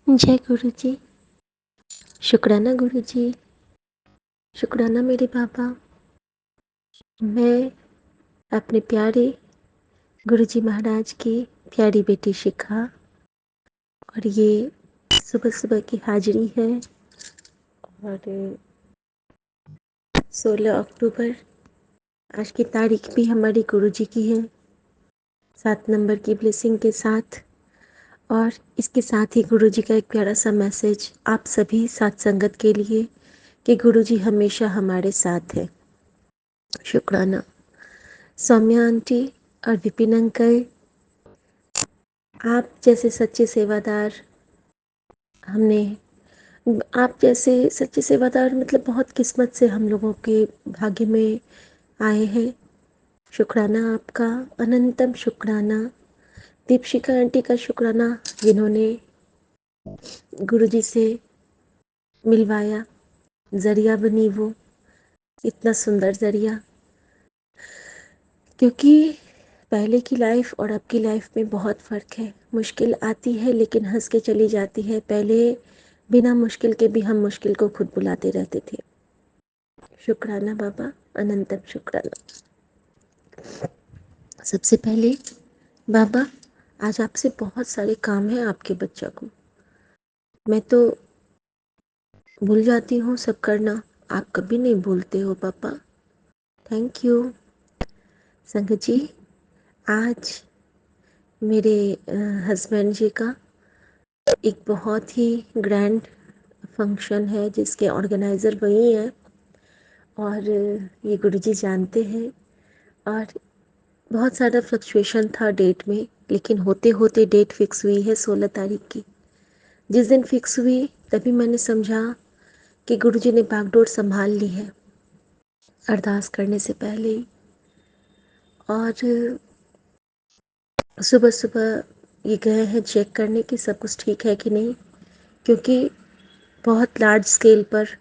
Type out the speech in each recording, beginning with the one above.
जय गुरु जी। शुक्राना गुरु जी। शुक्राना मेरे बाबा। मैं अपने प्यारे गुरु जी महाराज की प्यारी बेटी शिखा, और ये सुबह सुबह की हाजिरी है। और 16 अक्टूबर आज की तारीख भी हमारी गुरु जी की है, 7 नंबर की ब्लेसिंग के साथ। और इसके साथ ही गुरु जी का एक प्यारा सा मैसेज आप सभी साथ संगत के लिए कि गुरु जी हमेशा हमारे साथ है। शुक्राना सौम्या आंटी और विपिन अंकल, आप जैसे सच्चे सेवादार हमने आप जैसे सच्चे सेवादार मतलब बहुत किस्मत से हम लोगों के भाग्य में आए हैं। शुक्राना आपका, अनंतम शुक्राना। दीपशिखा आंटी का शुक्राना, जिन्होंने गुरुजी से मिलवाया, जरिया बनी वो, इतना सुंदर जरिया। क्योंकि पहले की लाइफ और अब की लाइफ में बहुत फ़र्क है। मुश्किल आती है लेकिन हंस के चली जाती है। पहले बिना मुश्किल के भी हम मुश्किल को खुद बुलाते रहते थे। शुक्राना बाबा, अनंतम शुक्राना। सबसे पहले बाबा, आज आपसे बहुत सारे काम हैं आपके बच्चा को। मैं तो भूल जाती हूँ सब करना, आप कभी नहीं भूलते हो पापा। Thank you. संगत जी, आज मेरे हस्बैंड जी का एक बहुत ही ग्रैंड फंक्शन है जिसके ऑर्गेनाइज़र वही हैं, और ये गुरुजी जानते हैं। और बहुत सारा फ्लक्चुएशन था डेट में, लेकिन होते होते डेट फिक्स हुई है 16 तारीख की। जिस दिन फिक्स हुई तभी मैंने समझा कि गुरुजी ने बागडोर संभाल ली है, अरदास करने से पहले ही। और सुबह सुबह ये गए हैं चेक करने कि सब कुछ ठीक है कि नहीं, क्योंकि बहुत लार्ज स्केल पर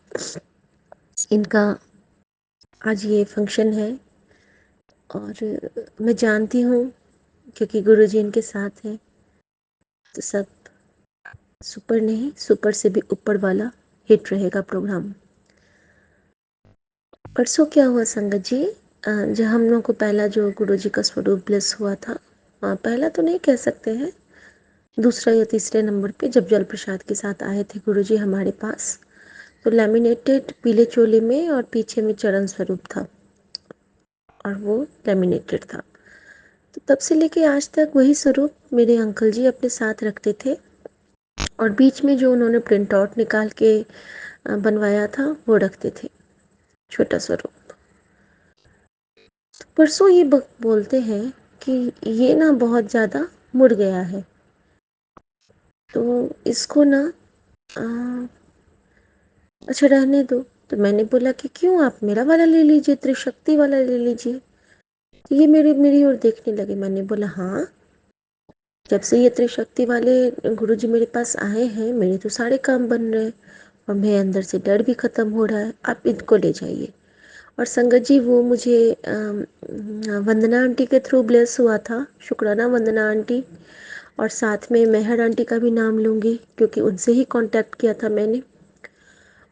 इनका आज ये फंक्शन है। और मैं जानती हूँ क्योंकि गुरुजी इनके साथ हैं, तो सब सुपर नहीं, सुपर से भी ऊपर वाला हिट रहेगा प्रोग्राम। परसों क्या हुआ संगत जी, जब हम लोग को पहला जो गुरुजी का स्वरूप ब्लेस हुआ था, पहला तो नहीं कह सकते हैं, दूसरा या तीसरे नंबर पे जब जल प्रसाद के साथ आए थे गुरुजी हमारे पास, तो लैमिनेटेड पीले चोले में और पीछे में चरण स्वरूप था, और वो लैमिनेटेड था। तो तब से लेके आज तक वही स्वरूप मेरे अंकल जी अपने साथ रखते थे, और बीच में जो उन्होंने प्रिंट आउट निकाल के बनवाया था वो रखते थे, छोटा स्वरूप। तो परसों ये बोलते हैं कि ये ना बहुत ज़्यादा मुड़ गया है, तो इसको ना अच्छा रहने दो। तो मैंने बोला कि क्यों, आप मेरा वाला ले लीजिए, त्रिशक्ति वाला ले लीजिए। तो ये मेरी ओर देखने लगे। मैंने बोला हाँ, जब से ये त्रिशक्ति वाले गुरुजी मेरे पास आए हैं, मेरे तो सारे काम बन रहे हैं, और मेरे अंदर से डर भी ख़त्म हो रहा है। आप इनको ले जाइए। और संगत जी, वो मुझे वंदना आंटी के थ्रू ब्लेस हुआ था। शुक्राना वंदना आंटी, और साथ में मेहर आंटी का भी नाम लूँगी क्योंकि उनसे ही कांटेक्ट किया था मैंने।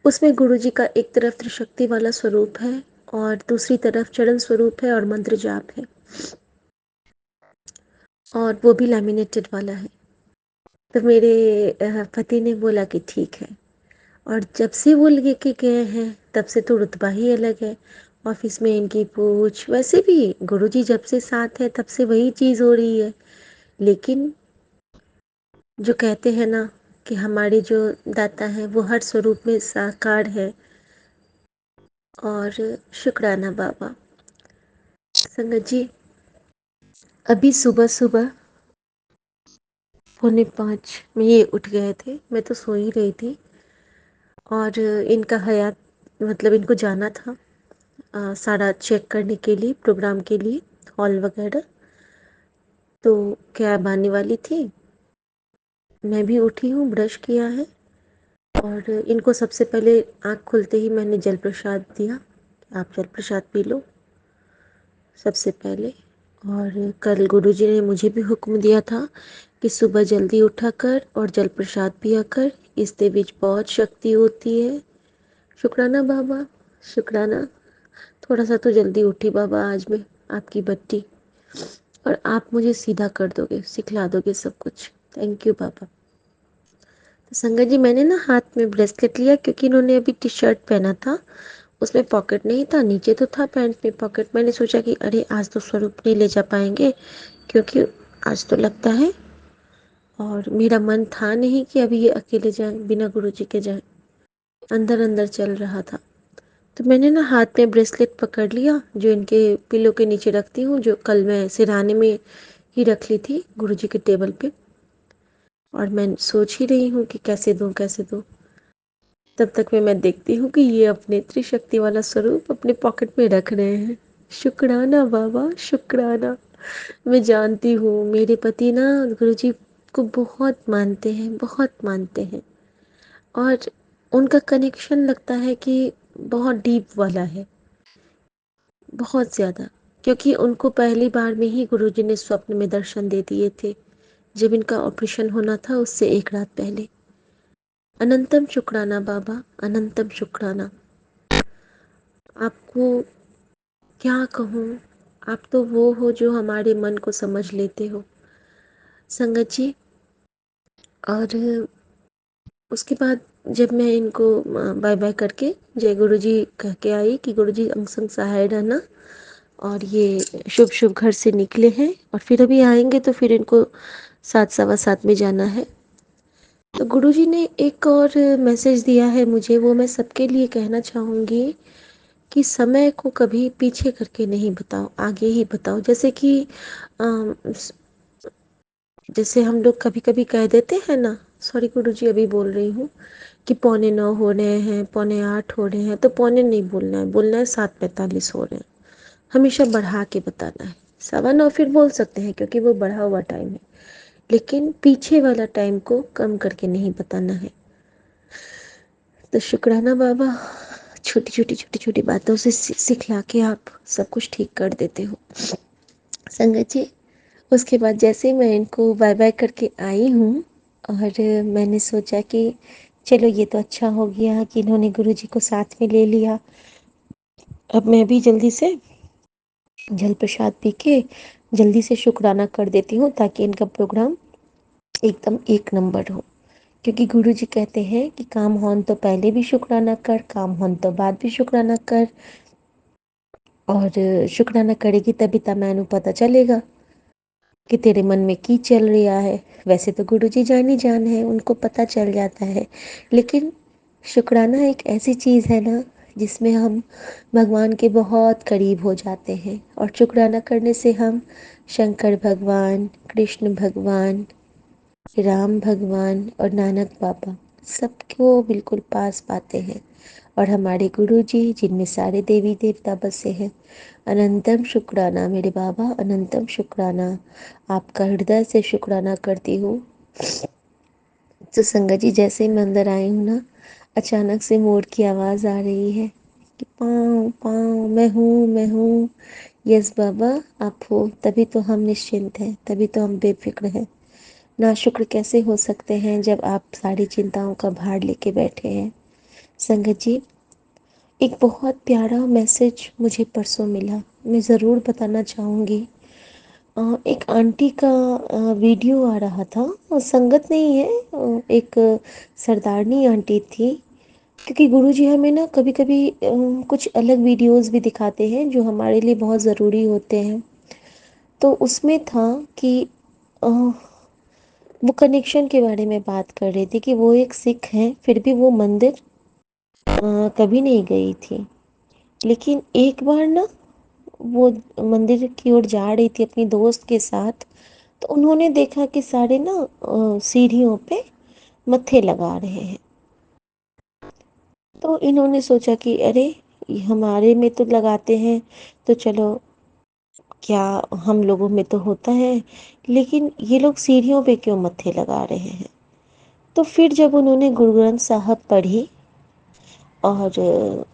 उसमें गुरुजी का एक तरफ त्रिशक्ति वाला स्वरूप है और दूसरी तरफ चरण स्वरूप है और मंत्र जाप है, और वो भी लैमिनेटेड वाला है। तो मेरे पति ने बोला कि ठीक है। और जब से वो लेके गए हैं तब से तो रुतबा ही अलग है। ऑफिस में इनकी पूछ, वैसे भी गुरुजी जब से साथ है तब से वही चीज़ हो रही है। लेकिन जो कहते हैं ना कि हमारे जो दाता हैं वो हर स्वरूप में साकार है। और शुक्राना बाबा। संगत जी, अभी सुबह सुबह 4:45 में ये उठ गए थे, मैं तो सो ही रही थी। और इनका हयात मतलब इनको जाना था सारा चेक करने के लिए, प्रोग्राम के लिए, हॉल वगैरह। तो कैब आने वाली थी, मैं भी उठी हूँ, ब्रश किया है, और इनको सबसे पहले आँख खुलते ही मैंने जल प्रसाद दिया। आप जल प्रसाद पी लो सबसे पहले। और कल गुरुजी ने मुझे भी हुक्म दिया था कि सुबह जल्दी उठा कर और जल प्रसाद पिया कर, इसके बीच बहुत शक्ति होती है। शुक्राना बाबा, शुक्राना। थोड़ा सा तो जल्दी उठी बाबा आज मैं आपकी बट्टी, और आप मुझे सीधा कर दोगे, सिखला दोगे सब कुछ। थैंक यू बाबा। तो संगत जी, मैंने ना हाथ में ब्रेसलेट लिया क्योंकि इन्होंने अभी टी शर्ट पहना था, उसमें पॉकेट नहीं था, नीचे तो था पैंट में पॉकेट। मैंने सोचा कि अरे आज तो स्वरूप नहीं ले जा पाएंगे, क्योंकि आज तो लगता है, और मेरा मन था नहीं कि अभी ये अकेले जाएं, बिना गुरुजी के जाएं। अंदर अंदर चल रहा था, तो मैंने ना हाथ में ब्रेसलेट पकड़ लिया, जो इनके पिलो के नीचे रखती हूँ, जो कल मैं सिरहाने में ही रख ली थी गुरुजी के टेबल पे। और मैं सोच ही रही हूँ कि कैसे दूँ कैसे दूँ। तब तक मैं देखती हूँ कि ये अपने त्रिशक्ति वाला स्वरूप अपने पॉकेट में रख रहे हैं। शुक्राना बाबा, शुक्राना। मैं जानती हूँ मेरे पति ना गुरुजी को बहुत मानते हैं, बहुत मानते हैं, और उनका कनेक्शन लगता है कि बहुत डीप वाला है, बहुत ज़्यादा। क्योंकि उनको पहली बार में ही गुरुजी ने स्वप्न में दर्शन दे दिए थे, जब इनका ऑपरेशन होना था उससे एक रात पहले। अनंतम शुक्राना बाबा, अनंतम शुक्राना। आपको क्या कहूँ, आप तो वो हो जो हमारे मन को समझ लेते हो संगत जी। और उसके बाद जब मैं इनको बाय बाय करके जय गुरु जी कह के आई कि गुरु जी अंग संग सहाय रहना, और ये शुभ शुभ घर से निकले हैं और फिर अभी आएंगे, तो फिर इनको 7 सवा 7 में जाना है। तो गुरु जी ने एक और मैसेज दिया है मुझे, वो मैं सबके लिए कहना चाहूँगी कि समय को कभी पीछे करके नहीं बताओ, आगे ही बताओ। जैसे कि अम, जैसे हम लोग कभी कभी कह देते हैं ना, सॉरी गुरु जी अभी बोल रही हूँ, कि 9:15 हो रहे हैं, 7:45 हो रहे हैं, तो पौने नहीं बोलना है, बोलना है 7:45 हो रहे हैं। हमेशा बढ़ा के बताना है। 9:15 फिर बोल सकते हैं क्योंकि वो बढ़ा हुआ टाइम है, लेकिन पीछे वाला टाइम को कम करके नहीं बताना है। तो शुक्राना बाबा, छोटी छोटी छोटी छोटी बातों से सिखला के आप सब कुछ ठीक कर देते हो संगत जी। उसके बाद जैसे मैं इनको बाय बाय करके आई हूँ, और मैंने सोचा कि चलो ये तो अच्छा हो गया कि इन्होंने गुरुजी को साथ में ले लिया। अब मैं भी जल्दी से जल प्रसाद पी के जल्दी से शुक्राना कर देती हूँ, ताकि इनका प्रोग्राम एकदम एक नंबर हो। क्योंकि गुरुजी कहते हैं कि काम होन तो पहले भी शुक्राना कर, काम होन तो बाद भी शुक्राना कर, और शुक्राना करेगी तभी तो मैनू पता चलेगा कि तेरे मन में की चल रहा है। वैसे तो गुरुजी जान ही जान है, उनको पता चल जाता है, लेकिन शुक्राना एक ऐसी चीज़ है ना, जिसमें हम भगवान के बहुत करीब हो जाते हैं। और शुक्राना करने से हम शंकर भगवान, कृष्ण भगवान, राम भगवान और नानक बाबा सबको बिल्कुल पास पाते हैं। और हमारे गुरु जी, जिनमें सारे देवी देवता बसे हैं, अनंतम शुक्राना मेरे बाबा, अनंतम शुक्राना। आपका हृदय से शुक्राना करती हूँ। तो संगत जी, जैसे ही मैं अंदर आई हूँ ना, अचानक से मोर की आवाज़ आ रही है कि पाँव पाँव, मैं हूँ मैं हूँ। यस बाबा, आप हो, तभी तो हम निश्चिंत हैं, तभी तो हम बेफिक्र हैं। नाशुक्र कैसे हो सकते हैं जब आप सारी चिंताओं का भार लेके बैठे हैं। संगत जी, एक बहुत प्यारा मैसेज मुझे परसों मिला, मैं ज़रूर बताना चाहूँगी। एक आंटी का वीडियो आ रहा था, संगत नहीं है, एक सरदारनी आंटी थी। क्योंकि गुरुजी हमें ना कभी कभी कुछ अलग वीडियोस भी दिखाते हैं जो हमारे लिए बहुत ज़रूरी होते हैं। तो उसमें था कि वो कनेक्शन के बारे में बात कर रही थी कि वो एक सिख हैं, फिर भी वो मंदिर कभी नहीं गई थी। लेकिन एक बार ना वो मंदिर की ओर जा रही थी अपनी दोस्त के साथ, तो उन्होंने देखा कि सारे ना सीढ़ियों पे मत्थे लगा रहे हैं। तो इन्होंने सोचा कि अरे, ये हमारे में तो लगाते हैं, तो चलो क्या हम लोगों में तो होता है, लेकिन ये लोग सीढ़ियों पे क्यों मत्थे लगा रहे हैं। तो फिर जब उन्होंने गुरु ग्रंथ साहब पढ़ी, और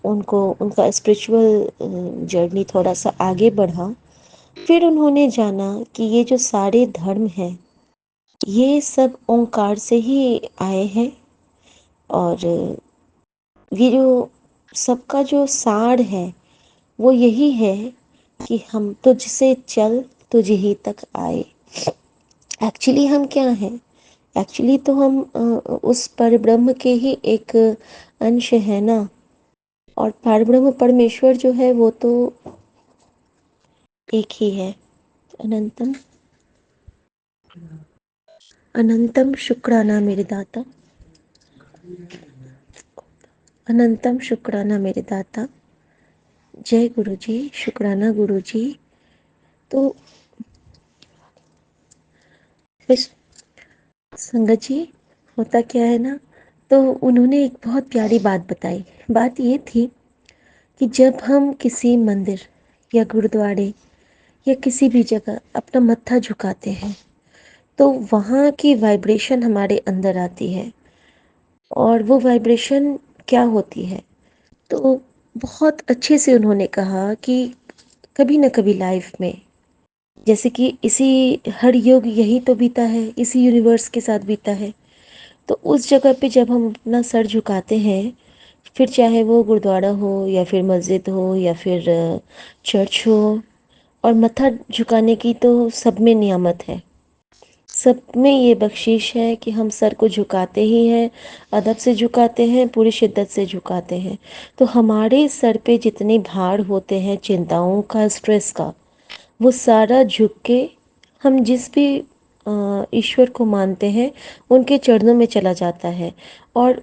उनको उनका स्पिरिचुअल जर्नी थोड़ा सा आगे बढ़ा, फिर उन्होंने जाना कि ये जो सारे धर्म हैं, ये सब ओंकार से ही आए हैं, और ये जो सबका जो सार है वो यही है कि हम तुझसे चल तुझ ही तक आए। एक्चुअली हम क्या हैं? एक्चुअली तो हम उस परब्रह्म के ही एक अंश है ना। और परब्रह्म परमेश्वर जो है वो तो एक ही है। अनंतम अनंतम शुक्राना मेरे दाता, अनंतम शुक्राना मेरे दाता। जय गुरु जी, शुक्राना गुरु जी। तो फिर संगत जी, होता क्या है ना, तो उन्होंने एक बहुत प्यारी बात बताई। बात ये थी कि जब हम किसी मंदिर या गुरुद्वारे या किसी भी जगह अपना मत्था झुकाते हैं तो वहाँ की वाइब्रेशन हमारे अंदर आती है। और वो वाइब्रेशन क्या होती है? तो बहुत अच्छे से उन्होंने कहा कि कभी ना कभी लाइफ में, जैसे कि इसी हर युग यही तो बीता है, इसी यूनिवर्स के साथ बीता है। तो उस जगह पे जब हम अपना सर झुकाते हैं, फिर चाहे वो गुरुद्वारा हो या फिर मस्जिद हो या फिर चर्च हो, और मत्था झुकाने की तो सब में नियामत है, सब में ये बख्शीश है कि हम सर को झुकाते ही हैं, अदब से झुकाते हैं, पूरी शिद्दत से झुकाते हैं। तो हमारे सर पे जितने भार होते हैं चिंताओं का, स्ट्रेस का, वो सारा झुक के हम जिस भी ईश्वर को मानते हैं उनके चरणों में चला जाता है। और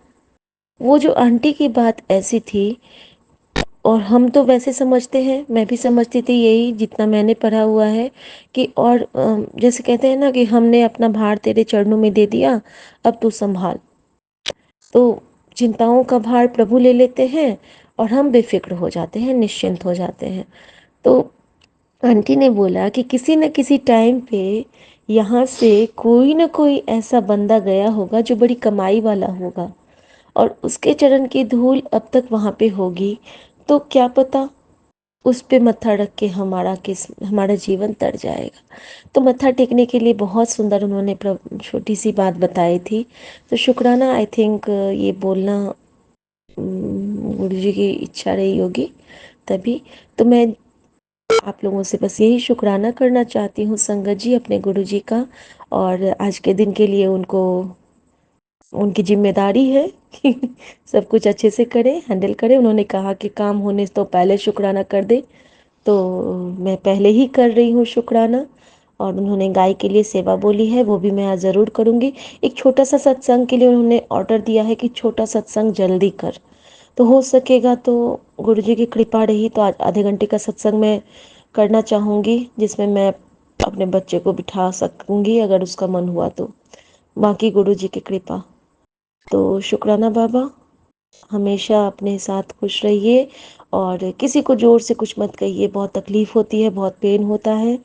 वो जो आंटी की बात ऐसी थी, और हम तो वैसे समझते हैं, मैं भी समझती थी यही जितना मैंने पढ़ा हुआ है कि, और जैसे कहते हैं ना कि हमने अपना भार तेरे चरणों में दे दिया, अब तू संभाल। तो चिंताओं का भार प्रभु ले लेते हैं और हम बेफिक्र हो जाते हैं, निश्चिंत हो जाते हैं। तो आंटी ने बोला कि किसी न किसी टाइम पे यहाँ से कोई ना कोई ऐसा बंदा गया होगा जो बड़ी कमाई वाला होगा, और उसके चरण की धूल अब तक वहाँ पे होगी। तो क्या पता उस पे मत्था रख के हमारा जीवन तर जाएगा। तो मत्था टेकने के लिए बहुत सुंदर उन्होंने छोटी सी बात बताई थी। तो शुक्राना, आई थिंक ये बोलना गुरु जी की इच्छा रही होगी तभी। तो मैं आप लोगों से बस यही शुक्राना करना चाहती हूँ संगत जी, अपने गुरु जी का। और आज के दिन के लिए उनको, उनकी जिम्मेदारी है कि सब कुछ अच्छे से करें, हैंडल करें। उन्होंने कहा कि काम होने से तो पहले शुक्राना कर दे, तो मैं पहले ही कर रही हूँ शुक्राना। और उन्होंने गाय के लिए सेवा बोली है, वो भी मैं आज ज़रूर करूँगी। एक छोटा सा सत्संग के लिए उन्होंने ऑर्डर दिया है कि छोटा सत्संग जल्दी कर। तो हो सकेगा तो गुरु जी की कृपा रही तो आज आधे घंटे का सत्संग मैं करना चाहूँगी, जिसमें मैं अपने बच्चे को बिठा सकूँगी अगर उसका मन हुआ तो। बाकी गुरु जी की कृपा। तो शुक्राना बाबा, हमेशा अपने साथ खुश रहिए, और किसी को जोर से कुछ मत कहिए, बहुत तकलीफ़ होती है, बहुत पेन होता है।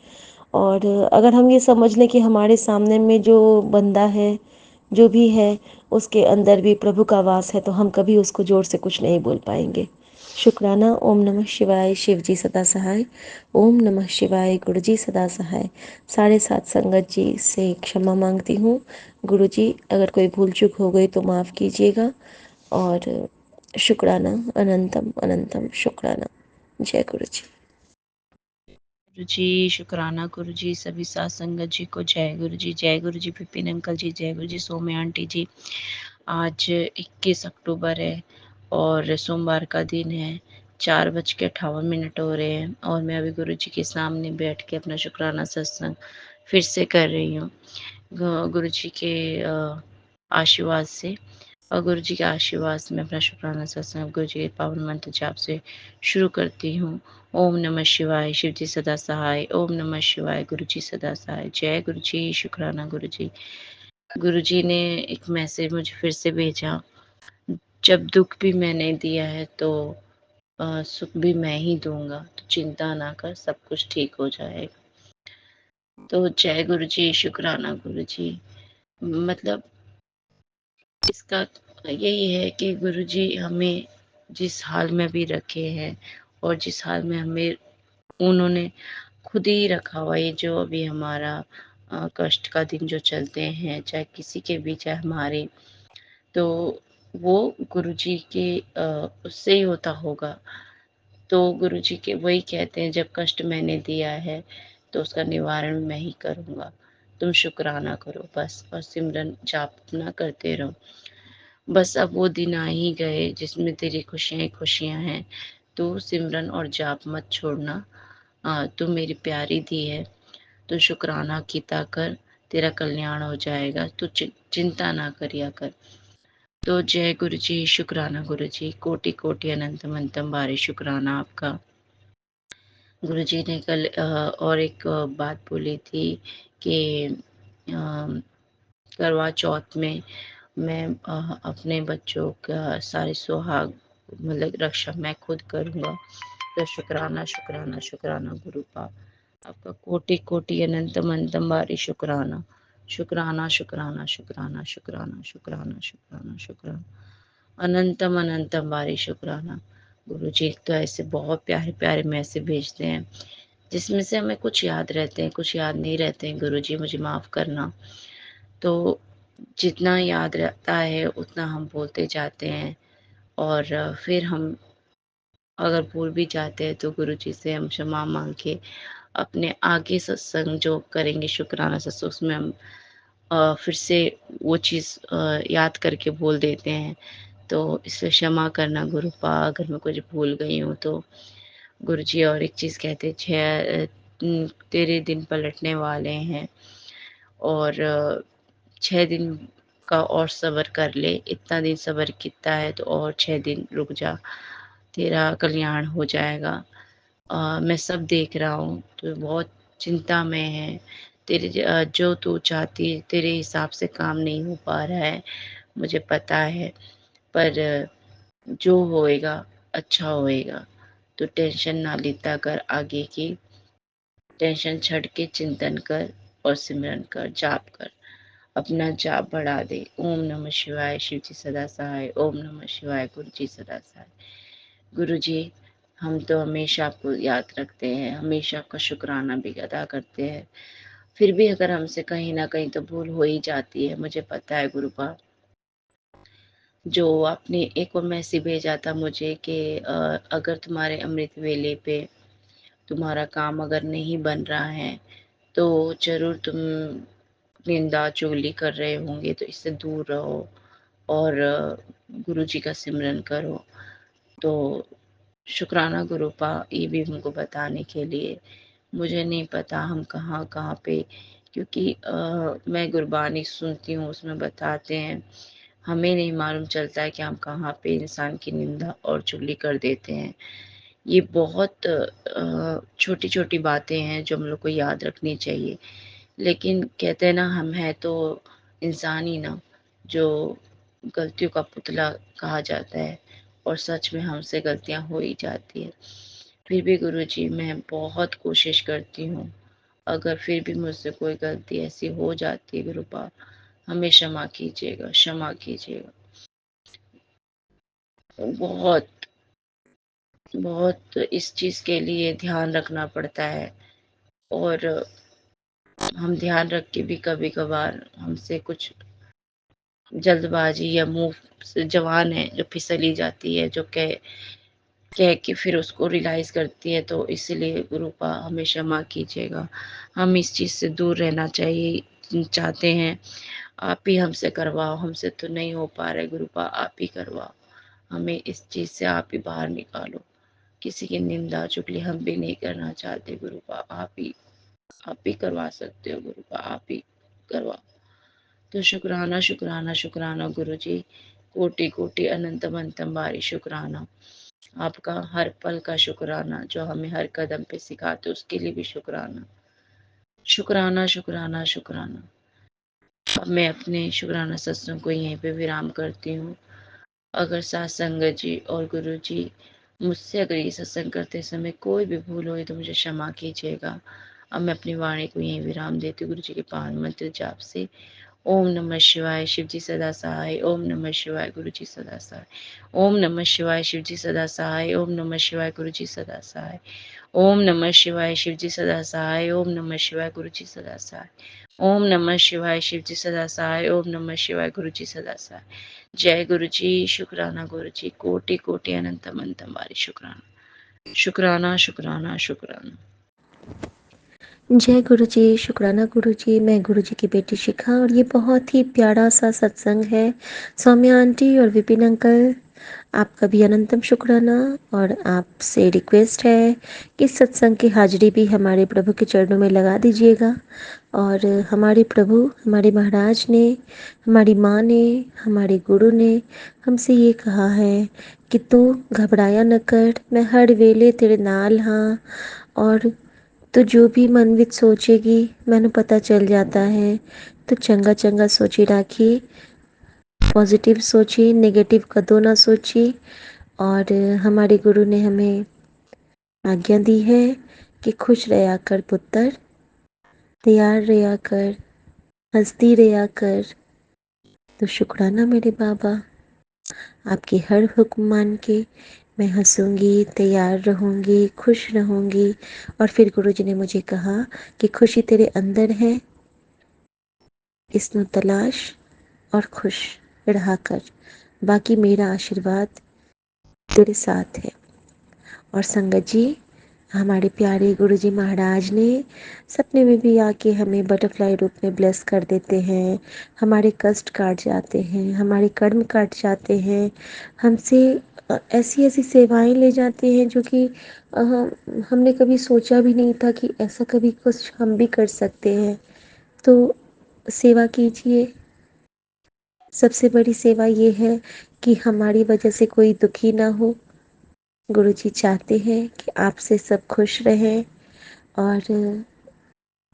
और अगर हम ये समझ लें कि हमारे सामने में जो बंदा है, जो भी है, उसके अंदर भी प्रभु का वास है, तो हम कभी उसको जोर से कुछ नहीं बोल पाएंगे। शुक्राना। ओम नमः शिवाय, शिव जी सदा सहाय। ओम नमः शिवाय, गुरु जी सदा सहाय। 7:30 संगत जी से क्षमा मांगती हूँ। गुरु जी, अगर कोई भूल चूक हो गई तो माफ़ कीजिएगा। और शुक्राना, अनंतम अनंतम शुक्राना। जय गुरु जी। गुरु जी शुक्राना। गुरु जी सभी साथ संगत जी को जय गुरु जी। जय गुरु जी विपिन अंकल जी, जय गुरु जी सौम्या आंटी जी। आज 21 अक्टूबर है और सोमवार का दिन है। 4:58 हो रहे हैं और मैं अभी गुरु जी के सामने बैठ के अपना शुक्राना सत्संग फिर से कर रही हूँ। गुरु जी के आशीर्वाद से, और गुरु जी के आशीर्वाद से मैं अपना शुक्राना सत्संग गुरु जी के पावन मंत्र जाप से शुरू करती हूँ। ओम नमः शिवाय, शिव जी सदा सहाय। ओम नमः शिवाय, गुरु जी सदा सहाय। जय गुरु जी, शुक्राना गुरु जी। गुरु जी ने एक मैसेज मुझे फिर से भेजा, जब दुख भी मैंने दिया है तो सुख भी मैं ही दूंगा, तो चिंता ना कर, सब कुछ ठीक हो जाएगा। तो जय गुरु जी, शुक्राना गुरु जी। मतलब इसका यही है कि गुरु जी हमें जिस हाल में भी रखे हैं और जिस हाल में हमें उन्होंने खुद ही रखा हुआ ये जो अभी हमारा कष्ट का दिन जो चलते हैं, चाहे किसी के भी, चाहे हमारे, तो वो गुरुजी के उससे ही होता होगा। तो गुरुजी के वही कहते हैं, जब कष्ट मैंने दिया है, तो उसका निवारण मैं ही करूँगा। तुम शुक्राना करो बस, और सिमरन जाप अपना करते रहो। बस अब वो दिन आ ही गए जिसमें तेरी खुशियाँ ही खुशियाँ हैं। तू सिमरन और जाप मत छोड़ना। तू मेरी प्यारी धी है, तू शुक्राना कीता कर, तेरा कल्याण हो जाएगा, तू चिंता ना करिया कर। तो जय गुरु जी, शुक्राना गुरु जी, कोटि-कोटि अनंतम अनंतम बारी शुक्राना आपका। गुरु जी ने कल और एक बात बोली थी कि करवा चौथ में मैं अपने बच्चों का सारे सुहाग मतलब रक्षा मैं खुद करूँगा। तो शुक्राना, शुक्राना, शुक्राना गुरु का। आपका कोटि-कोटि अनंतम अनंतम बारी शुक्राना। शुक्राना, शुक्राना, शुक्राना, शुक्राना, शुक्राना, शुक्राना, शुक्राना। अनंतम अनंतम बारी शुक्राना। गुरुजी तो ऐसे बहुत प्यारे-प्यारे मैसेज भेजते हैं, जिसमें से हमें कुछ याद रहते हैं, कुछ याद नहीं रहते हैं। गुरुजी मुझे माफ़ करना। तो जितना याद रहता है उतना हम बोलते जाते हैं, और फिर हम अगर भूल भी जाते हैं तो गुरुजी से हम क्षमा माँग के अपने आगे सत्संग जो करेंगे शुक्राना सत्संग, उसमें हम फिर से वो चीज़ याद करके बोल देते हैं। तो इसलिए क्षमा करना गुरुपा, अगर मैं कुछ भूल गई हूँ तो। गुरुजी और एक चीज़ कहते, तेरे दिन पलटने वाले हैं, और 6 दिन का और सब्र कर ले, इतना दिन सब्र कितना है तो और 6 दिन रुक जा, तेरा कल्याण हो जाएगा। मैं सब देख रहा हूँ, तू बहुत चिंता में है, जो तू चाहती है तेरे हिसाब से काम नहीं हो पा रहा है, मुझे पता है, पर जो होएगा अच्छा होएगा। तो टेंशन ना लेता कर आगे की, टेंशन छੱਡ के चिंतन कर और सिमरन कर, जाप कर। अपना जाप बढ़ा दे। ओम नमः शिवाय, शिव जी सदा सहाय। ओम नमः शिवाय, गुरु जी सदा सहाय। गुरु जी, हम तो हमेशा आपको याद रखते हैं, हमेशा आपका शुक्राना भी अदा करते हैं। फिर भी अगर हमसे कहीं न कहीं तो भूल हो ही जाती है, मुझे पता है गुरुपा। जो आपने एक और मैसेज भेजा था मुझे कि अगर तुम्हारे अमृत वेले पे तुम्हारा काम अगर नहीं बन रहा है, तो ज़रूर तुम निंदा चुगली कर रहे होंगे, तो इससे दूर रहो और गुरु जी का सिमरन करो। तो शुक्राना गुरुपा, ये भी हमको बताने के लिए। मुझे नहीं पता हम कहाँ-कहाँ पे, क्योंकि मैं गुरबानी सुनती हूँ, उसमें बताते हैं, हमें नहीं मालूम चलता है कि हम कहाँ पे इंसान की निंदा और चुगली कर देते हैं। ये बहुत छोटी-छोटी बातें हैं जो हम लोग को याद रखनी चाहिए। लेकिन कहते हैं ना, हम हैं तो इंसान ही ना, जो गलतियों का पुतला कहा जाता है, और सच में हमसे गलतियाँ हो ही जाती हैं। फिर भी गुरुजी मैं बहुत कोशिश करती हूँ, अगर फिर भी मुझसे कोई गलती ऐसी हो जाती है गुरुपा, हमें क्षमा कीजिएगा, क्षमा कीजिएगा। बहुत, बहुत इस चीज़ के लिए ध्यान रखना पड़ता है, और हम ध्यान रख के भी कभी-कभार हमसे कुछ जल्दबाज़ी या मुँह से ज़ुबान है जो फिसल ही जाती है, जो कह कह के फिर उसको रियलाइज़ करती है, तो इसीलिए गुरुपा हमें क्षमा कीजिएगा। हम इस चीज़ से दूर रहना चाहते हैं। आप ही हमसे करवाओ, हमसे तो नहीं हो पा रहा है गुरुपा, आप ही करवाओ। हमें इस चीज़ से आप ही बाहर निकालो। किसी की निंदा चुगली हम भी नहीं करना चाहते गुरुपा, आप ही करवा सकते हो गुरुपा, आप ही करवाओ। तो शुक्राना, शुक्राना, शुक्राना गुरुजी, कोटि-कोटि अनंतम अनंतम बारी शुक्राना। आपका हर पल का शुक्राना, जो हमें हर कदम पे सिखाते हो उसके लिए भी शुक्राना। शुक्राना, शुक्राना, शुक्राना। अब मैं अपने शुक्राना सत्संग को यहीं पे विराम करती हूँ। अगर साथ संगत जी और गुरु जी मुझसे अगर ये सत्संग करते समय कोई भी भूल हुई तो मुझे क्षमा कीजिएगा। अब मैं अपनी वाणी को यहीं विराम देती हूँ गुरु जी के पावन मंत्र जाप से। ओम नमः शिवाय शिव जी सदा सहाय। ओम नमः शिवाय गुरु जी सदा सहाय। ओम नमः शिवाय शिव जी सदा सहाय। ओम नमः शिवाय गुरु जी सदा सहाय। ओम नमः शिवाय शिव जी सदा सहाय। ओम नमः शिवाय गुरु जी सदा सहाय। ओम नमः शिवाय शिव जी सदा सहाय। ओम नमः शिवाय गुरु जी सदा सहाय। जय गुरु जी। शुक्राना गुरु जी, कोटि कोटि अनंतम अनंतम वारी शुक्राना शुक्राना शुक्राना शुक्राना। जय गुरु जी, शुक्राना गुरु जी। मैं गुरु जी की बेटी शिखा और ये बहुत ही प्यारा सा सत्संग है। सौम्या आंटी और विपिन अंकल, आपका भी अनंतम शुक्राना। और आपसे रिक्वेस्ट है कि सत्संग की हाजिरी भी हमारे प्रभु के चरणों में लगा दीजिएगा। और हमारे प्रभु, हमारे महाराज ने, हमारी माँ ने, हमारे गुरु ने हमसे ये कहा है कि तू घबराया न कर, मैं हर वेले तेरे नाल हाँ। और तो जो भी मन विच सोचेगी मैनू पता चल जाता है। तो चंगा चंगा सोची राखी, पॉजिटिव सोची, नेगेटिव कदों ना सोची। और हमारे गुरु ने हमें आज्ञा दी है कि खुश रहा कर पुत्र, तैयार रहा कर, हंसती रहा कर। तो शुक्राना मेरे बाबा, आपकी हर हुक्म मान के मैं हंसूंगी, तैयार रहूंगी, खुश रहूंगी। और फिर गुरुजी ने मुझे कहा कि खुशी तेरे अंदर है, इसनु तलाश और खुश रहा कर। बाकी मेरा आशीर्वाद तेरे साथ है। और संगत जी, हमारे प्यारे गुरुजी महाराज ने सपने में भी आके हमें बटरफ्लाई रूप में ब्लेस कर देते हैं। हमारे कष्ट काट जाते हैं, हमारे कर्म काट जाते हैं, हमसे ऐसी ऐसी सेवाएं ले जाते हैं जो कि हमने कभी सोचा भी नहीं था कि ऐसा कभी कुछ हम भी कर सकते हैं। तो सेवा कीजिए। सबसे बड़ी सेवा ये है कि हमारी वजह से कोई दुखी ना हो। गुरुजी चाहते हैं कि आपसे सब खुश रहें और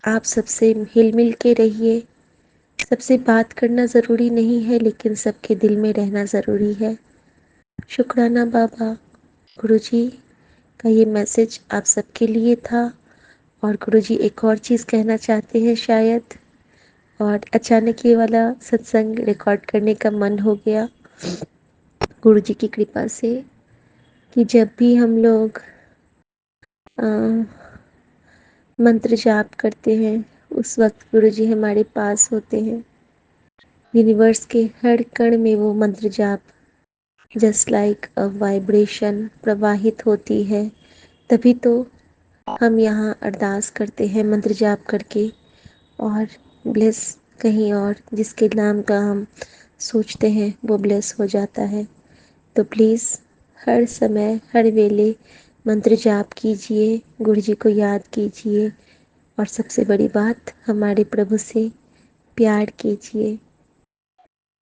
आप सबसे हिल मिल के रहिए। सबसे बात करना ज़रूरी नहीं है, लेकिन सबके दिल में रहना ज़रूरी है। शुक्राना बाबा। गुरुजी का ये मैसेज आप सबके लिए था। और गुरुजी एक और चीज़ कहना चाहते हैं शायद, और अचानक ये वाला सत्संग रिकॉर्ड करने का मन हो गया गुरुजी की कृपा से कि जब भी हम लोग मंत्र जाप करते हैं उस वक्त गुरुजी हमारे पास होते हैं। यूनिवर्स के हर कण में वो मंत्र जाप जस्ट लाइक अ वाइब्रेशन प्रवाहित होती है। तभी तो हम यहाँ अरदास करते हैं मंत्र जाप करके, और ब्लेस कहीं और जिसके नाम का हम सोचते हैं वो ब्लेस हो जाता है। तो प्लीज़ हर समय हर वेले मंत्र जाप कीजिए, गुरु जी को याद कीजिए। और सबसे बड़ी बात, हमारे प्रभु से प्यार कीजिए,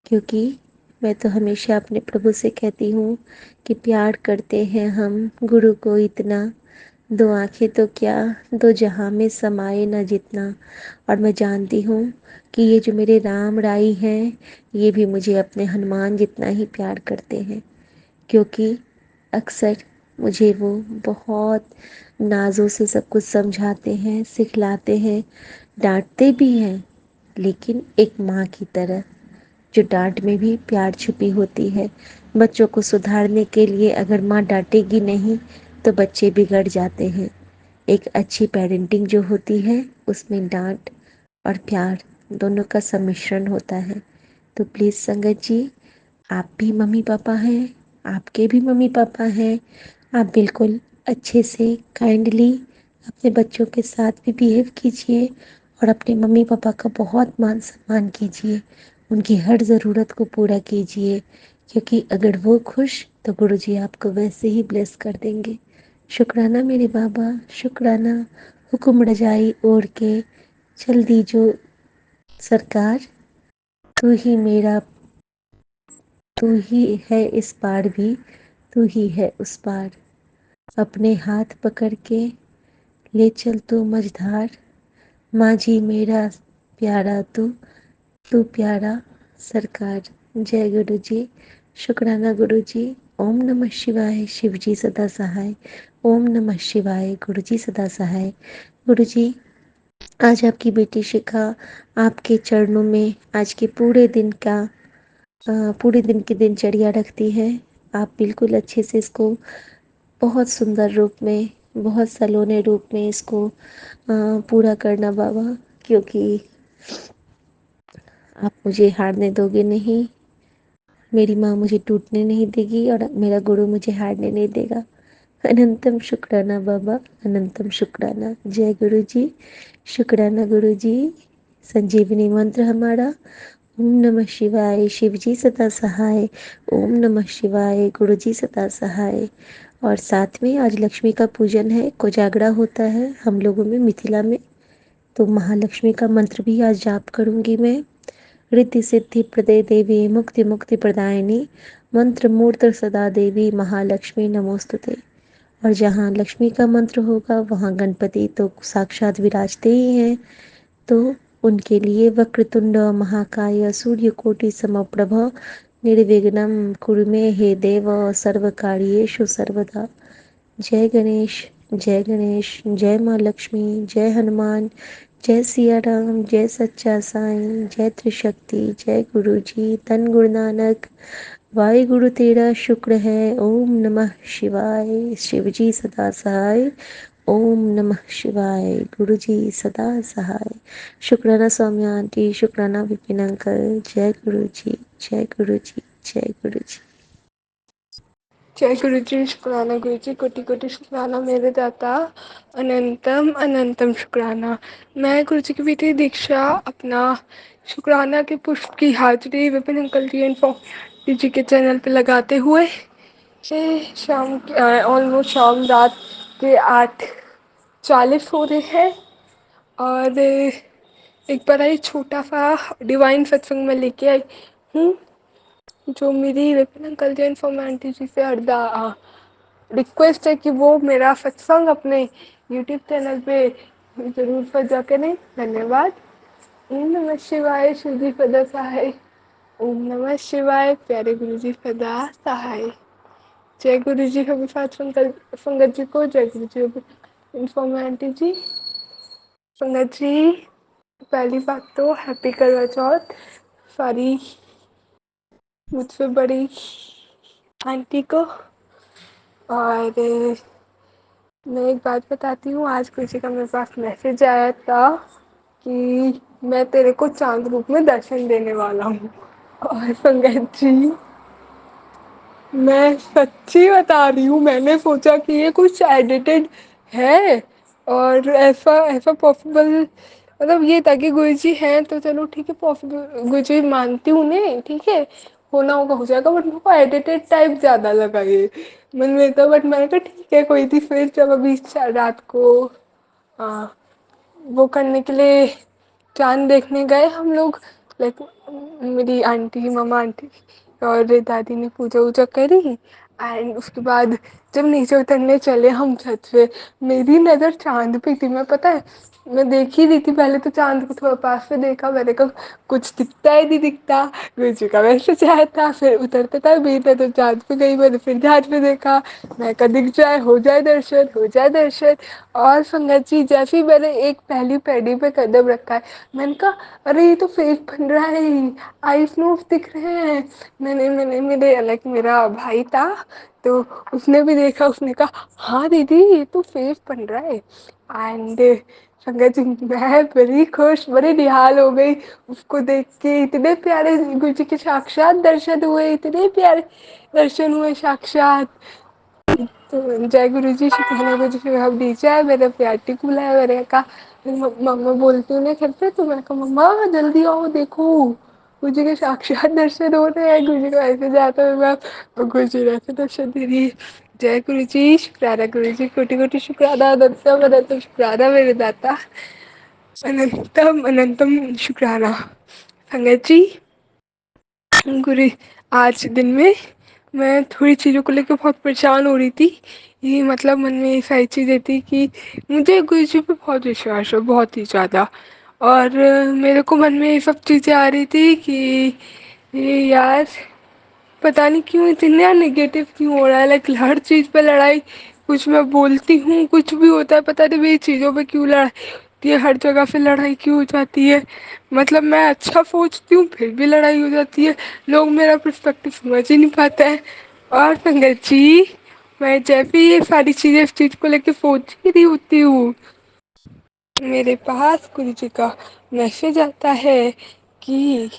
क्योंकि मैं तो हमेशा अपने प्रभु से कहती हूँ कि प्यार करते हैं हम गुरु को इतना, दो आंखें तो क्या दो जहां में समाए न जितना। और मैं जानती हूँ कि ये जो मेरे राम राई हैं ये भी मुझे अपने हनुमान जितना ही प्यार करते हैं, क्योंकि अक्सर मुझे वो बहुत नाज़ों से सब कुछ समझाते हैं, सिखलाते हैं, डांटते भी हैं, लेकिन एक माँ की तरह, जो डांट में भी प्यार छुपी होती है। बच्चों को सुधारने के लिए अगर माँ डांटेगी नहीं तो बच्चे बिगड़ जाते हैं। एक अच्छी पेरेंटिंग जो होती है उसमें डांट और प्यार दोनों का सम्मिश्रण होता है। तो प्लीज़ संगत जी, आप भी मम्मी पापा हैं, आपके भी मम्मी पापा हैं, आप बिल्कुल अच्छे से काइंडली अपने बच्चों के साथ भी बिहेव कीजिए और अपने मम्मी पापा का बहुत मान सम्मान कीजिए, उनकी हर ज़रूरत को पूरा कीजिए, क्योंकि अगर वो खुश तो गुरुजी आपको वैसे ही ब्लेस कर देंगे। शुक्राना मेरे बाबा, शुक्राना। हुक्म रजाई ओढ़ के चल दी जो सरकार, तू ही मेरा, तू ही है इस पार भी, तू ही है उस पार। अपने हाथ पकड़ के ले चल तू मझधार, माझी मेरा प्यारा तू, तू प्यारा सरकार। जय गुरु जी। शुक्राना गुरु जी। ओम नमः शिवाय। शिव जी सदा सहाय। ओम नमः शिवाय। गुरु जी सदा सहाय। गुरु जी आज आपकी बेटी शिखा आपके चरणों में आज के पूरे दिन की दिनचर्या रखती है। आप बिल्कुल अच्छे से इसको बहुत सुंदर रूप में, बहुत सलोने रूप में इसको पूरा करना बाबा, क्योंकि आप मुझे हारने दोगे नहीं। मेरी माँ मुझे टूटने नहीं देगी और मेरा गुरु मुझे हारने नहीं देगा। अनंतम शुक्राना बाबा, अनंतम शुक्राना। जय गुरु जी। शुक्राना गुरु जी। संजीवनी मंत्र हमारा ओम नमः शिवाय, शिव जी सदा सहाय। ओम नमः शिवाय, गुरु जी सदा सहाय। और साथ में आज लक्ष्मी का पूजन है, कोजागरा होता है हम लोगों में मिथिला में, तो महालक्ष्मी का मंत्र भी आज जाप करूंगी मैं। रिद्धि सिद्धि प्रदे देवी, मुक्ति मुक्ति प्रदायिनी, मंत्र मूर्त सदा देवी, महालक्ष्मी नमोस्तुते। और जहाँ लक्ष्मी का मंत्र होगा वहाँ गणपति तो साक्षात विराजते ही हैं। तो उनके लिए वक्रतुंड महाकाय सूर्यकोटि समप्रभ निर्विघ्नं कुरु मे हे देव सर्वकार्येषु सर्वदा। जय गणेश, जय गणेश, जय माँ लक्ष्मी, जय हनुमान, जय सिया राम, जय सच्चा साईं, जय त्रिशक्ति, जय गुरु जी, धन गुरु नानक, वाहे गुरु तेरा शुक्र है। ओम नमः शिवाय, शिव जी सदा सहाय। ओम नमः शिवाय, गुरु जी सदा सहाय। शुक्राना सौम्या आंटी, शुक्राना विपिन अंकल। जय गुरु जी, जय गुरु जी, जय गुरु जी। जय गुरु जी, शुक्राना गुरु जी, कोटि कोटि शुक्राना मेरे दाता, अनंतम अनंतम शुक्राना। मैं गुरु जी की बेटी दीक्षा अपना शुक्राना के पुष्प की हाजिरी विपिन अंकल जी एंड फॉर्म जी के चैनल पे लगाते हुए शाम ऑलमोस्ट शाम रात के 8:40 हो रहे हैं और एक बड़ा ही छोटा सा डिवाइन सत्संग में लेके आई हूँ, जो मेरी विपिन अंकल जी एंड फॉर्म आंटी जी से रिक्वेस्ट है कि वो मेरा सत्संग अपने यूट्यूब चैनल पे ज़रूर सजा करें। धन्यवाद। ओम नमः शिवाय, शिव जी सदा सहाय। ओम नमः शिवाय, प्यारे गुरु जी सदा सहाय। जय गुरु जी हमें साथ संगत जी को, जय गुरु जी इन्फॉर्म आंटी जी। संगत जी, पहली बात तो हैप्पी करवा चौथ सारी मुझसे बड़ी आंटी को। और मैं एक बात बताती हूँ, आज किसी का मेरे पास मैसेज आया था कि मैं तेरे को चांद रूप में दर्शन देने वाला हूँ। और संगत जी, मैं सच्ची बता रही हूँ, मैंने सोचा कि ये कुछ एडिटेड है और ऐसा ऐसा पॉसिबल, मतलब ये था कि गुरु जी हैं तो चलो ठीक है, पॉसिबल गुरु जी मानती हूँ नहीं, ठीक है होना होगा हो जाएगा, बट मेरे को एडिटेड टाइप ज़्यादा लगा ये मन में था। बट मैंने कहा ठीक है कोई थी। फिर जब अभी रात को वो करने के लिए चांद देखने गए हम लोग, लाइक मेरी आंटी मामा आंटी और दादी ने पूजा वूजा करी एंड उसके बाद जब नीचे उतरने चले हम छत पे, मेरी नज़र चांद पे थी। मैं पता है मैं देख ही रही थी, पहले तो चांद को थोड़ा पास से देखा, मैंने कहा कुछ दिखता है नहीं दिखता, गुरु का वैसे चाह था। फिर उतरते था बीते तो चांद पे गई, मैंने फिर चांद पे देखा, मैं कहा दिख जाए, हो जाए दर्शन, हो जाए दर्शन। और संगत जी, जैसे ही मैंने एक पहली पैड़ी पे कदम रखा है, मैंने कहा अरे ये तो फेस बन रहा है, आईज नोज दिख रहे हैं। मैंने मेरे अलग मेरा भाई था तो उसने भी देखा, उसने कहा हाँ दीदी ये तो फेस बन रहा है। एंड संगत जी, मैं बड़ी खुश, बड़ी निहाल हो गई उसको देख के। इतने प्यारे गुरु जी के साक्षात दर्शन हुए, इतने प्यारे दर्शन हुए साक्षात। तो जय गुरु जी, शुक्राना गुरु जी, हम नीचे आए, मेरे प्याटी को बुलाया, मैंने कहा मम्मा बोलती हूँ ना घर पे, तो मैंने कहा मम्मा जल्दी आओ देखो गुरु जी के साक्षात दर्शन हो रहे हैं। गुरु जी को ऐसे जाता है मैं, और गुरु जी ने ऐसे दर्शन दे रही है। जय गुरु जी, शुक्राना गुरु जी, कोटि कोटि शुक्राना, अनंतम अनंतम शुक्राना मेरे दाता, अनंतम अनंतम शुक्राना। संगत जी, गुरु आज दिन में मैं थोड़ी चीज़ों को लेकर बहुत परेशान हो रही थी। ये मतलब मन में ये सारी चीज़ें थी कि मुझे गुरु जी पे बहुत विश्वास है, बहुत ही ज़्यादा। और मेरे को मन में ये सब चीज़ें आ रही थी कि ये यार पता नहीं क्यों इतना नेगेटिव क्यों हो रहा है, लाइक हर चीज़ पे लड़ाई, कुछ मैं बोलती हूँ कुछ भी होता है, पता नहीं मेरी चीज़ों पे क्यों लड़ाई। होती है, हर जगह पे लड़ाई क्यों हो जाती है? मतलब मैं अच्छा सोचती हूँ फिर भी लड़ाई हो जाती है, लोग मेरा पर्सपेक्टिव समझ ही नहीं पाते हैं। और संगत जी, मैं जब भी ये सारी चीज़ें इस चीज़ को लेके सोच ही रही होती हूँ, मेरे पास गुरु जी का मैसेज आता है कि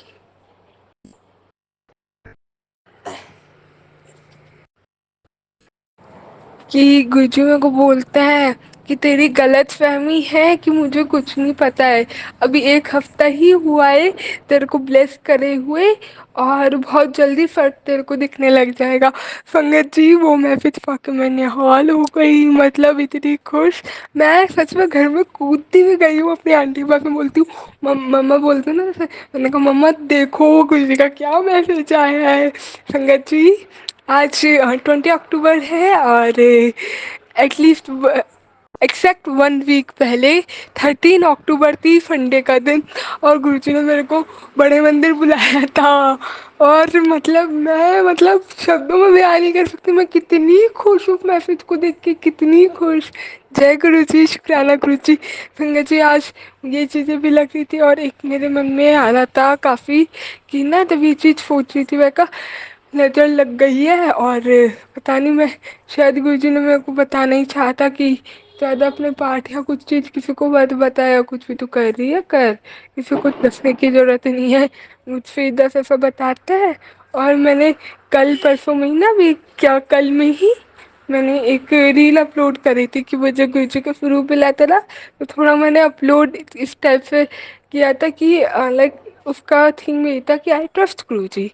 गुरुजी मेरे को बोलता है कि तेरी गलत फहमी है कि मुझे कुछ नहीं पता है। अभी एक हफ्ता ही हुआ है तेरे को ब्लेस करे हुए, और बहुत जल्दी फर्क तेरे को दिखने लग जाएगा। संगत जी, वो महफिल पाके मैं निहाल हो गई, मतलब इतनी खुश। मैं सच में घर में कूदती भी गई हूँ, अपनी आंटी पास में बोलती हूँ, मम्मा बोलते ना जैसे, मैंने कहा मम्मा देखो गुरुजी का क्या मैसेज आया है। संगत जी, आज 20 अक्टूबर है, और एटलीस्ट एक्जैक्ट 1 वीक पहले 13 अक्टूबर थी, संडे का दिन, और गुरुजी ने मेरे को बड़े मंदिर बुलाया था। और मतलब मैं शब्दों में बयान नहीं कर सकती मैं कितनी खुश हूँ मैसेज को देख के, कितनी खुश। जय गुरु जी, शुक्राना गुरु जी। संगत जी, आज ये चीज़ें भी लग रही थी, और एक मेरे मन में आ रहा था काफ़ी कि ना, तब ये चीज़ सोच रही थी मैं का नज़र लग गई है, और पता नहीं, मैं शायद गुरुजी ने मेरे को बताना ही चाहा कि ज़्यादा अपने पाठ या कुछ चीज़ किसी को मत बताया, कुछ भी तू कर रही है कर, किसी को दसने की ज़रूरत नहीं है, मुझसे 10 ऐसा बताते हैं। और मैंने कल परसों में ही ना, भी क्या कल में ही मैंने एक रील अपलोड करी थी कि मुझे गुरुजी के स्वरूप मिला था ना, तो थोड़ा मैंने अपलोड इस टाइप से किया था कि लाइक उसका थीम यही था कि आई ट्रस्ट गुरुजी।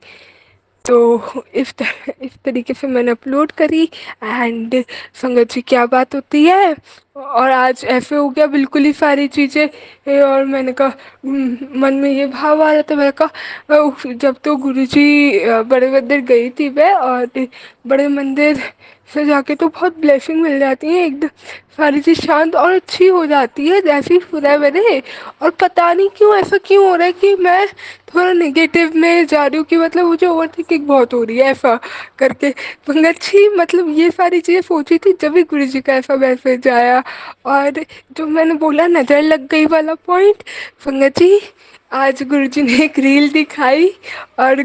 तो इस तरीके से मैंने अपलोड करी। एंड संगत जी, क्या बात होती है, और आज ऐसे हो गया बिल्कुल ही सारी चीज़ें। और मैंने कहा, मन में ये भाव आ रहा था, मैंने कहा जब तो गुरुजी बड़े मंदिर गई थी मैं, और बड़े मंदिर से जाके तो बहुत ब्लेसिंग मिल जाती है, एकदम सारी चीज़ शांत और अच्छी हो जाती है, जैसे ही हो रहा है मेरे। और पता नहीं क्यों ऐसा क्यों हो रहा है कि मैं थोड़ा नेगेटिव में जा रही हूँ, कि मतलब मुझे ओवर थिंकिंग बहुत हो रही है ऐसा करके। पंकज जी, मतलब ये सारी चीज़ें सोची थी जब भी गुरु जी का ऐसा मैसेज आया। और जो मैंने बोला नज़र लग गई वाला पॉइंट, पंकज जी, आज गुरु जी ने एक रील दिखाई, और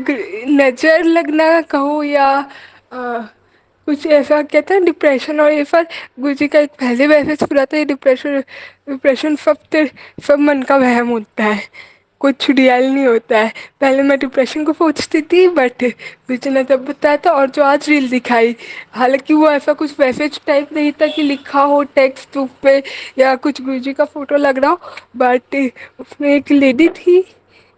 नज़र लगना कहो या कुछ ऐसा कहते हैं डिप्रेशन, और ये सब गुरु जी का एक पहले मैसेज पूरा था, ये डिप्रेशन डिप्रेशन सब मन का वहम होता है, कुछ रियल नहीं होता है। पहले मैं डिप्रेशन को सोचती थी, बट गुरुजी ने तब बताया था। और जो आज रील दिखाई, हालांकि वो ऐसा कुछ मैसेज टाइप नहीं था कि लिखा हो टेक्स्ट बुक पे या कुछ गुरुजी का फोटो लग रहा हो, बट उसमें एक लेडी थी,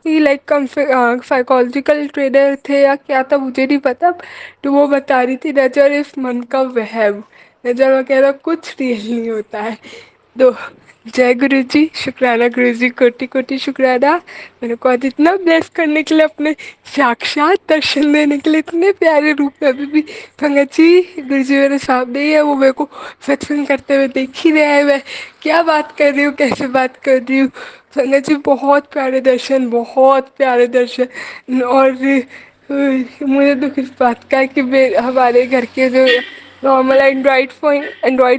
लाइक कम साइकोलॉजिकल ट्रेनर थे या क्या था मुझे नहीं पता, तो वो बता रही थी नज़र इस मन का वहम, नज़र वगैरह कुछ रियल नहीं होता है। तो जय गुरु जी, शुक्राना गुरु जी, कोटि कोटि शुक्राना, मेरे को आज इतना ब्लेस करने के लिए, अपने साक्षात दर्शन देने के लिए, इतने प्यारे रूप में। अभी भी पंकज जी, गुरु जी मेरे सामने ही है, वो मेरे को सत्संग करते हुए देख ही रहे हैं, मैं क्या बात कर रही हूँ, कैसे बात कर रही हूँ। पंकज जी, बहुत प्यारे दर्शन, बहुत प्यारे दर्शन। और मुझे दुख इस बात का है कि हमारे घर के जो नॉर्मल एंड्रॉइड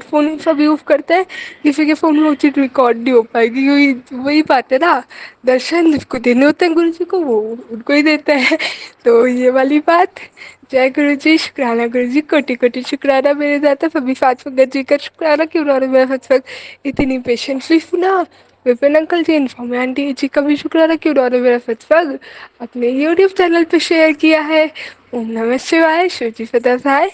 फ़ोन सब यूज़ करते हैं, किसी के फ़ोन में वो चीज़ रिकॉर्ड नहीं हो पाएगी, क्योंकि वही बात है ना, दर्शन जिसको देने होते हैं गुरु जी को, वो उनको ही देते हैं। तो ये वाली बात। जय गुरु जी, शुक्राना गुरु जी, कोटि कोटि शुक्राना मेरे दाता, सभी सात संगत जी का शुक्राना कि उन्होंने मेरा सत्संग इतनी पेशेंटली सुना। विपिन अंकल जी, इन्फॉर्म आंटी जी का भी शुक्राना कि उन्होंने मेरा सत्संग अपने यूट्यूब चैनल पे शेयर किया है। ओम नमः शिवाय, शिव जी सदा सहाय।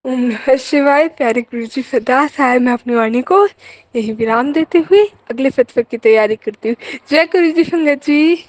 ओम नमः शिवाय, प्यारे गुरु जी सदा सहाय। मैं अपनी वाणी को यही विराम देते हुए अगले सत्संग की तैयारी करती हूँ। जय गुरु जी, संगत जी।